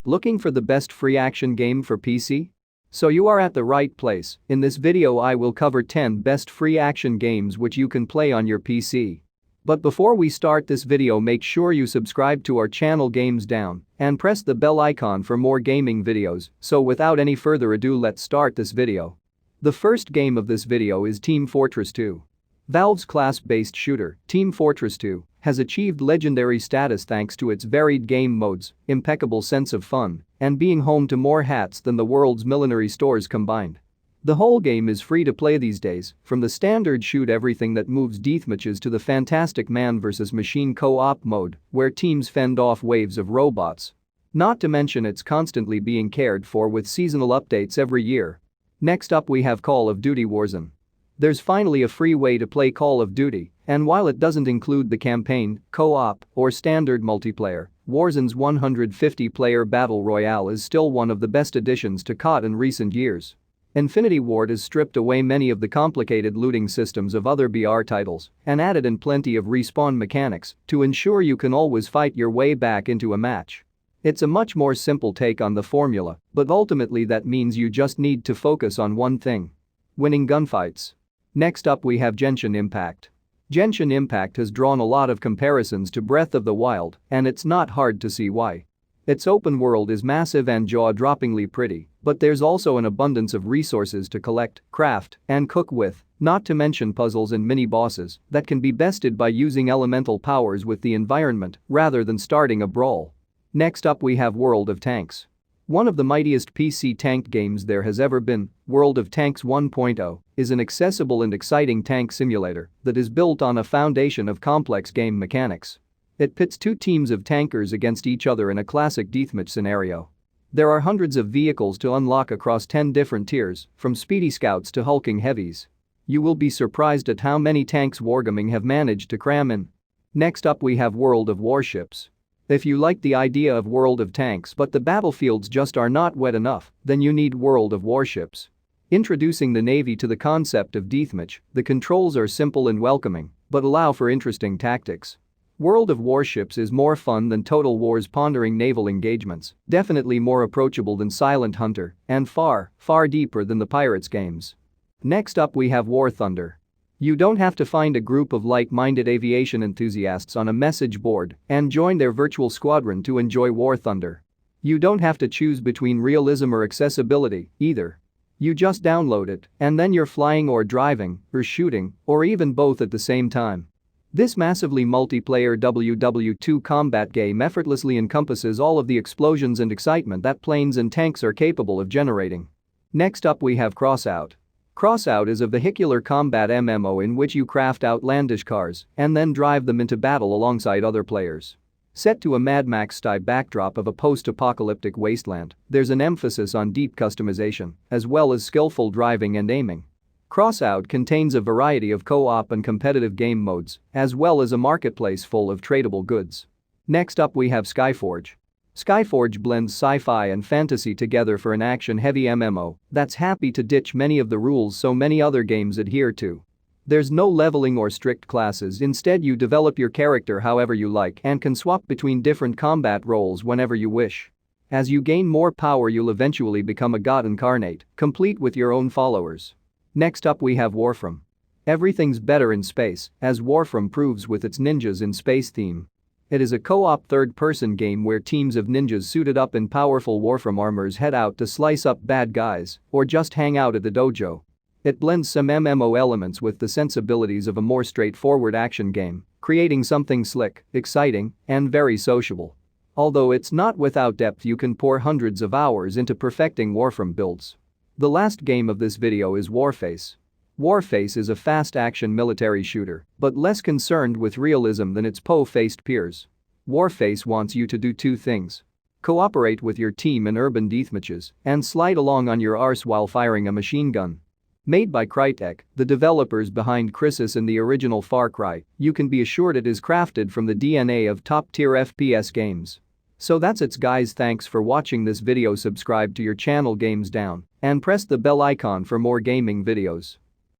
Looking for the best free action game for PC? So you are at the right place. In this video I will cover 10 best free action games which you can play on your PC. But before we start this video, make sure you subscribe to our channel Games Down and press the bell icon for more gaming videos. So without any further ado, let's start this video. The first game of this video is Team Fortress 2. Valve's class-based shooter, Team Fortress 2, has achieved legendary status thanks to its varied game modes, impeccable sense of fun, and being home to more hats than the world's millinery stores combined. The whole game is free to play these days, from the standard shoot everything that moves deathmatches to the fantastic man vs machine co-op mode, where teams fend off waves of robots. Not to mention it's constantly being cared for with seasonal updates every year. Next up we have Call of Duty Warzone. There's finally a free way to play Call of Duty, and while it doesn't include the campaign, co-op, or standard multiplayer, Warzone's 150-player battle royale is still one of the best additions to COD in recent years. Infinity Ward has stripped away many of the complicated looting systems of other BR titles and added in plenty of respawn mechanics to ensure you can always fight your way back into a match. It's a much more simple take on the formula, but ultimately that means you just need to focus on one thing: winning gunfights. Next up we have Genshin Impact. Genshin Impact has drawn a lot of comparisons to Breath of the Wild, and it's not hard to see why. Its open world is massive and jaw-droppingly pretty, but there's also an abundance of resources to collect, craft, and cook with, not to mention puzzles and mini-bosses that can be bested by using elemental powers with the environment rather than starting a brawl. Next up we have World of Tanks. One of the mightiest PC tank games there has ever been, World of Tanks 1.0, is an accessible and exciting tank simulator that is built on a foundation of complex game mechanics. It pits two teams of tankers against each other in a classic deathmatch scenario. There are hundreds of vehicles to unlock across 10 different tiers, from speedy scouts to hulking heavies. You will be surprised at how many tanks Wargaming have managed to cram in. Next up we have World of Warships. If you like the idea of World of Tanks but the battlefields just are not wet enough, then you need World of Warships. Introducing the Navy to the concept of deathmatch, the controls are simple and welcoming, but allow for interesting tactics. World of Warships is more fun than Total War's pondering naval engagements, definitely more approachable than Silent Hunter, and far, far deeper than the Pirates games. Next up we have War Thunder. You don't have to find a group of like-minded aviation enthusiasts on a message board and join their virtual squadron to enjoy War Thunder. You don't have to choose between realism or accessibility, either. You just download it, and then you're flying or driving, or shooting, or even both at the same time. This massively multiplayer WW2 combat game effortlessly encompasses all of the explosions and excitement that planes and tanks are capable of generating. Next up we have Crossout. Crossout is a vehicular combat MMO in which you craft outlandish cars and then drive them into battle alongside other players. Set to a Mad Max-style backdrop of a post-apocalyptic wasteland, there's an emphasis on deep customization, as well as skillful driving and aiming. Crossout contains a variety of co-op and competitive game modes, as well as a marketplace full of tradable goods. Next up we have Skyforge. Skyforge blends sci-fi and fantasy together for an action-heavy MMO that's happy to ditch many of the rules so many other games adhere to. There's no leveling or strict classes, instead you develop your character however you like and can swap between different combat roles whenever you wish. As you gain more power you'll eventually become a god incarnate, complete with your own followers. Next up we have WarFrame. Everything's better in space, as WarFrame proves with its ninjas in space theme. It is a co-op third-person game where teams of ninjas suited up in powerful Warframe armors head out to slice up bad guys or just hang out at the dojo. It blends some MMO elements with the sensibilities of a more straightforward action game, creating something slick, exciting, and very sociable. Although it's not without depth, you can pour hundreds of hours into perfecting Warframe builds. The last game of this video is Warface. Warface is a fast-action military shooter, but less concerned with realism than its po-faced peers. Warface wants you to do two things: cooperate with your team in urban deathmatches and slide along on your arse while firing a machine gun. Made by Crytek, the developers behind Crysis and the original Far Cry, you can be assured it is crafted from the DNA of top-tier FPS games. So that's it guys, thanks for watching this video. Subscribe to your channel Games Down and press the bell icon for more gaming videos.